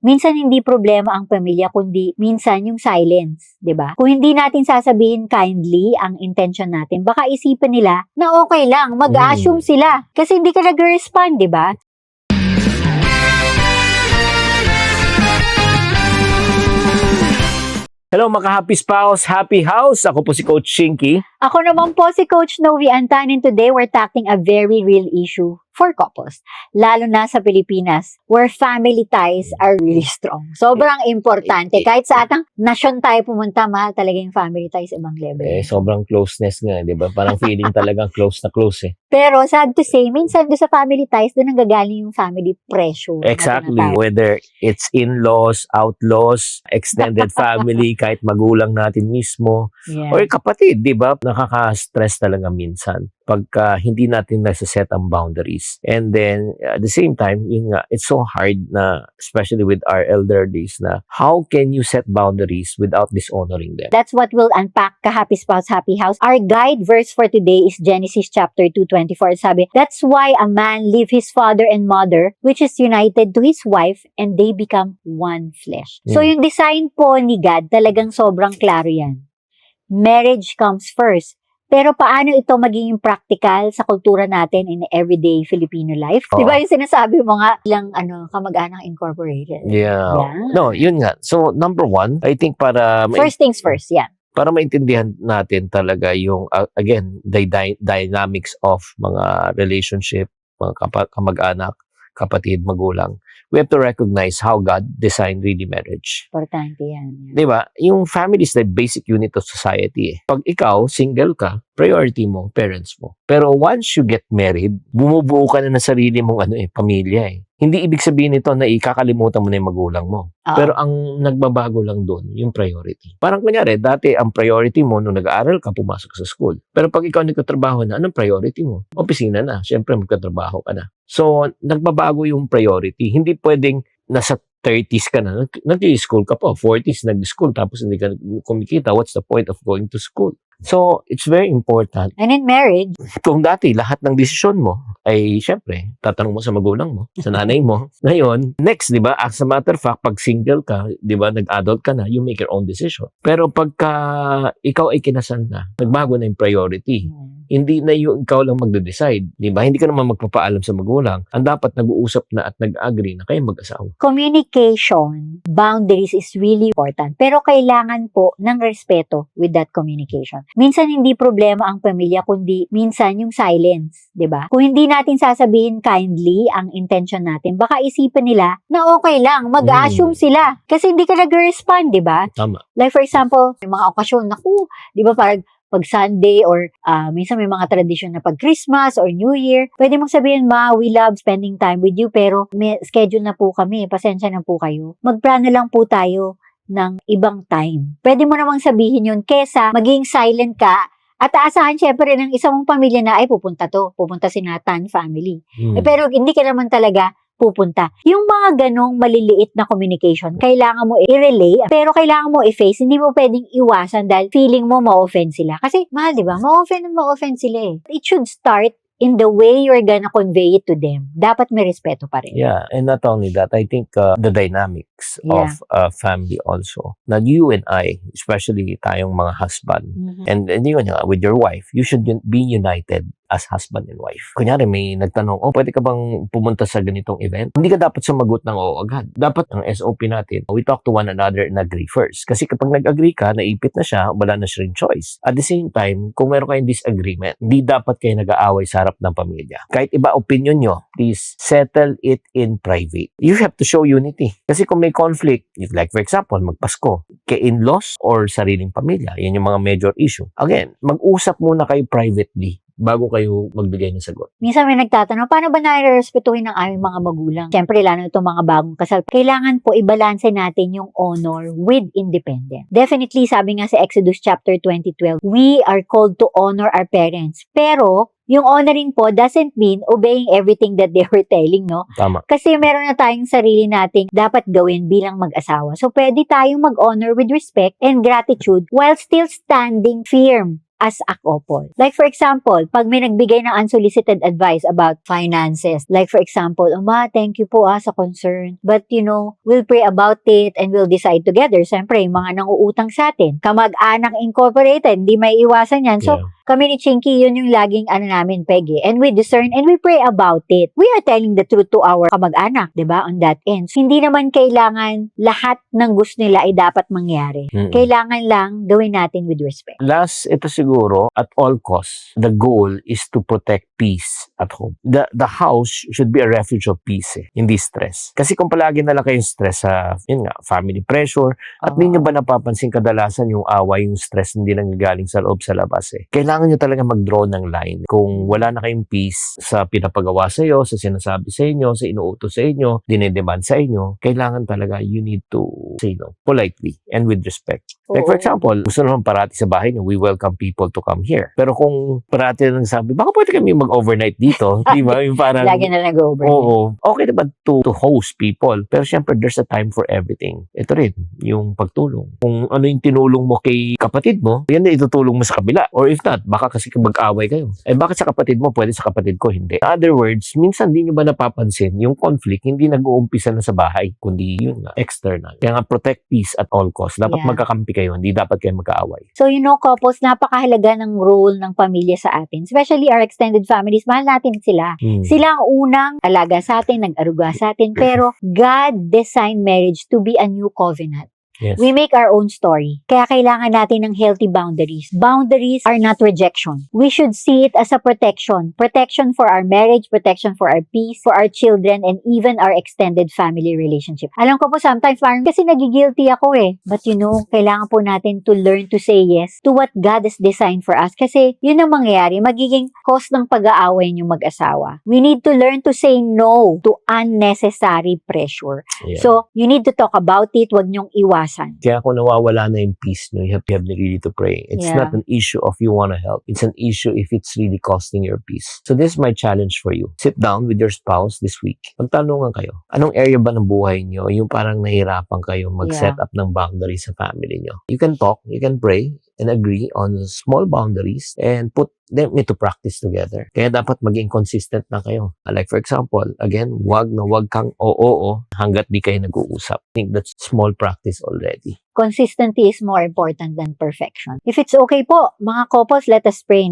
Minsan hindi problema ang pamilya, kundi minsan yung silence, 'di ba? Kung hindi natin sasabihin kindly ang intention natin, baka isipin nila na okay lang, mag-assume sila kasi hindi ka nag-respond, 'di ba? Hello mga happy spouse, happy house. Ako po si Coach Shinky. Ako naman po si Coach Novi Antan, and today we're tackling a very real issue for couples, lalo na sa Pilipinas, where family ties are really strong. Sobrang importante. Kahit sa atang nasyon tayo pumunta, mahal talaga yung family ties, ibang level. Sobrang closeness nga, di ba? Parang feeling talagang close na close eh. Pero sad to say, minsan doon sa family ties, doon nanggagaling yung family pressure. Exactly. Whether it's in-laws, outlaws, extended family, kahit magulang natin mismo, or kapatid, di ba? Nakaka-stress talaga minsan pagka hindi natin nasa-set ang boundaries. And then, at the same time, yun nga, it's so hard na, especially with our elder days, na how can you set boundaries without dishonoring them? That's what we'll unpack ka Happy Spouse, Happy House. Our guide verse for today is Genesis chapter 2:24. Sabi, that's why a man leave his father and mother, which is united to his wife, and they become one flesh. So yung design po ni God, talagang sobrang klaro yan. Marriage comes first. Pero paano ito magiging practical sa kultura natin in everyday Filipino life? Di ba yung sinasabi mo nga, ilang kamag-anak incorporated? Yeah. No, yun nga. So, number one, I think First things first, para maintindihan natin talaga yung, again, the dynamics of mga relationship, mga kamag-anak, kapatid, magulang. We have to recognize how God designed really marriage. Importante yan. Di ba? Yung family is the basic unit of society eh. Pag ikaw, single ka, priority mo, parents mo. Pero once you get married, bumubuo ka na ng sarili mong pamilya eh. Hindi ibig sabihin nito na ikakalimutan mo na yung magulang mo. Pero ang nagbabago lang doon, yung priority. Parang kunyari, dati ang priority mo nung nag-aaral ka, pumasok sa school. Pero pag ikaw nagkatrabaho na, anong priority mo? Opisina na. Siyempre, magkatrabaho ka na. So, nagbabago yung priority. Hindi pwedeng nasa 30s ka na, nag-school ka pa, 40s nag-school, tapos hindi ka kumikita. What's the point of going to school? So, it's very important. And in marriage, kung dati lahat ng desisyon mo ay syempre, tatanong mo sa magulang mo, sa nanay mo. Ngayon, next, di ba, as a matter of fact, pag single ka, di ba, nag-adult ka na, you make your own decision. Pero pagka ikaw ay kinasal na, nagbago na yung priority. Hindi na yung ikaw lang magde-decide, di ba? Hindi ka naman magpapaalam sa magulang. Ang dapat nag-uusap na at nag-agree na kayo mag-asawa. Communication, boundaries is really important. Pero kailangan po ng respeto with that communication. Minsan hindi problema ang pamilya, kundi minsan yung silence, di ba? Kung hindi natin sasabihin kindly ang intention natin, baka isipin nila na okay lang, mag-assume sila. Kasi hindi ka nag-respond, di ba? Tama. Like for example, may mga okasyon, naku, di ba parang pag Sunday or minsan may mga tradisyon na pag Christmas or New Year, pwede mong sabihin, ma, we love spending time with you, pero may schedule na po kami, pasensya na po kayo. Magplano lang po tayo ng ibang time. Pwede mo namang sabihin yun kesa maging silent ka at aasahan syempre ng isang mong pamilya na ay pupunta si Nathan family. Pero hindi ka naman talaga pupunta. Yung mga ganong maliliit na communication, kailangan mo i-relay, pero kailangan mo i-face. Hindi mo pwedeng iwasan dahil feeling mo ma-offend sila. Kasi, mahal, di ba? Ma-offend sila eh. It should start in the way you're gonna convey it to them. Dapat may respeto pa rin. Yeah, and not only that, I think the dynamics of family also. Now, you and I, especially tayong mga husband, and yun nga, with your wife, you should be united as husband and wife. Kunyari, may nagtanong, pwede ka bang pumunta sa ganitong event? Hindi ka dapat sumagot ng oo agad. Dapat ang SOP natin, we talk to one another and agree first. Kasi kapag nag-agree ka, naipit na siya, wala na siya ring choice. At the same time, kung meron kayong disagreement, hindi dapat kayo nag-aaway sa harap ng pamilya. Kahit iba opinion nyo, please settle it in private. You have to show unity. Kasi kung may conflict, like for example, magpasko, kay in-laws or sariling pamilya, yan yung mga major issue. Again, mag-usap muna kayo privately bago kayo magbigay ng sagot. Minsan may nagtatanong, paano ba nare-respetuhin ng aming mga magulang? Siyempre, lalo itong mga bagong kasal. Kailangan po ibalanse natin yung honor with independence. Definitely, sabi nga sa Exodus chapter 20:12, we are called to honor our parents. Pero, yung honoring po doesn't mean obeying everything that they were telling, no? Tama. Kasi meron na tayong sarili nating dapat gawin bilang mag-asawa. So, pwede tayong mag-honor with respect and gratitude while still standing firm as a couple. Like for example, pag may nagbigay ng unsolicited advice about finances, like for example, Ma, thank you po sa concern. But we'll pray about it and we'll decide together. Siyempre, yung mga nanguutang sa atin. Kamag-anak incorporated, hindi may iwasan yan. So, kami ni Chinky, yun yung laging namin, Peggy. And we discern and we pray about it. We are telling the truth to our kamag-anak, diba? On that end. So, hindi naman kailangan lahat ng gusto nila ay dapat mangyari. Kailangan lang gawin natin with respect. Last, ito siguro, at all costs, the goal is to protect peace at home. The house should be a refuge of peace, hindi stress. Kasi kung palagi na lang kayong stress sa, family pressure, at hindi nyo ba napapansin kadalasan yung away, yung stress hindi lang galing sa loob sa labas Kailangan nyo talaga mag-draw ng line. Kung wala na kayong peace sa pinapagawa sa iyo, sa sinasabi sa inyo, sa inuutos sa inyo, dinedemand sa inyo, kailangan talaga you need to say no politely and with respect. Like for example, gusto naman parati sa bahay nyo, we welcome people to come here. Pero kung parati lang sabi, baka pwede kami mag-overnight dito, di ba? Yung parang, lagi na lang go-overnight. Oo. Okay naman to host people. Pero syempre, there's a time for everything. Ito rin, yung pagtulong. Kung ano yung tinulong mo kay kapatid mo, yan na itutulong mo sa kabila. Or if not, baka kasi mag-away kayo. Bakit sa kapatid mo, pwede sa kapatid ko, hindi. In other words, minsan di nyo ba napapansin, yung conflict, hindi nag-uumpisa na sa bahay, kundi yun nga, external. Kaya nga, protect peace at all costs. Dapat magkakampi kayo, hindi dapat kayo mag-aaway. So, couples, napakahalaga ng role ng pamilya sa atin. Especially our extended families, mahal natin sila. Sila ang unang alaga sa atin, nag-aruga sa atin, pero God designed marriage to be a new covenant. Yes. We make our own story. Kaya kailangan natin ng healthy boundaries. Boundaries are not rejection. We should see it as a protection. Protection for our marriage, protection for our peace, for our children, and even our extended family relationship. Alam ko po sometimes parang kasi nagigilty ako But kailangan po natin to learn to say yes to what God has designed for us. Kasi yun ang mangyayari. Magiging cause ng pag-aaway yung mag-asawa. We need to learn to say no to unnecessary pressure. Yeah. So, you need to talk about it. Huwag niyong iwasan. Kaya kung nawawala na yung peace nyo, you have really to pray. It's not an issue of you want to help. It's an issue if it's really costing your peace. So this is my challenge for you. Sit down with your spouse this week. Pagtanungan kayo, anong area ba ng buhay nyo yung parang nahihirapan kayo mag-set up ng boundaries sa family nyo? You can talk, you can pray, and agree on small boundaries and put them into practice together. Kaya dapat maging consistent na kayo. Like for example, again, wag kang oo hanggat di kayo nag-uusap. I think that's small practice already. Consistency is more important than perfection. If it's okay po, mga couples, let us pray,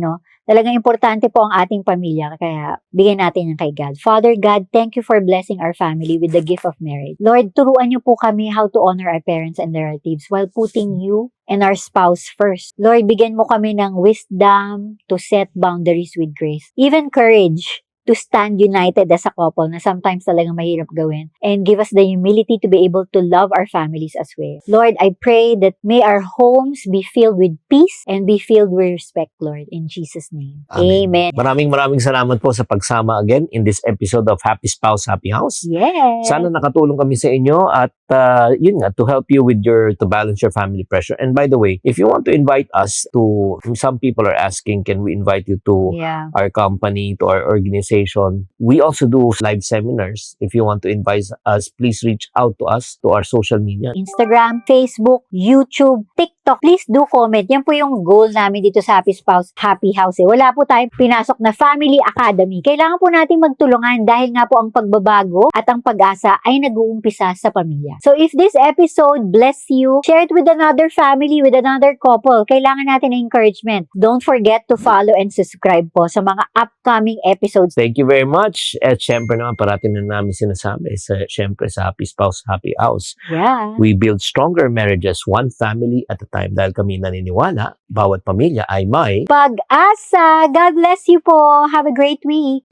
Talagang importante po ang ating pamilya, kaya bigyan natin yan kay God. Father God, thank you for blessing our family with the gift of marriage. Lord, turuan niyo po kami how to honor our parents and their relatives while putting you and our spouse first. Lord, bigyan mo kami ng wisdom to set boundaries with grace. Even courage to stand united as a couple na sometimes talagang mahirap gawin. And give us the humility to be able to love our families as well. Lord, I pray that may our homes be filled with peace and be filled with respect, Lord. In Jesus' name. Amen. Maraming salamat po sa pagsama again in this episode of Happy Spouse, Happy House. Yes. Sana nakatulong kami sa inyo at yun nga, to help you with to balance your family pressure. And by the way, if you want to invite us to, some people are asking, can we invite you to our company, to our organization? We also do live seminars. If you want to invite us, please reach out to us, to our social media. Instagram, Facebook, YouTube, TikTok. Please do comment. Yan po yung goal namin dito sa Happy Spouse, Happy House. Wala po tayong pinasok na Family Academy. Kailangan po natin magtulungan dahil nga po ang pagbabago at ang pag-asa ay nag-uumpisa sa pamilya. So if this episode bless you, share it with another family, with another couple. Kailangan natin ng encouragement. Don't forget to follow and subscribe po sa mga upcoming episodes. Thank you very much. At syempre naman, parating na namin sinasabi syempre sa Happy Spouse, Happy House. Yeah. We build stronger marriages one family at a time dahil kami naniniwala, bawat pamilya ay may pag-asa. God bless you po. Have a great week.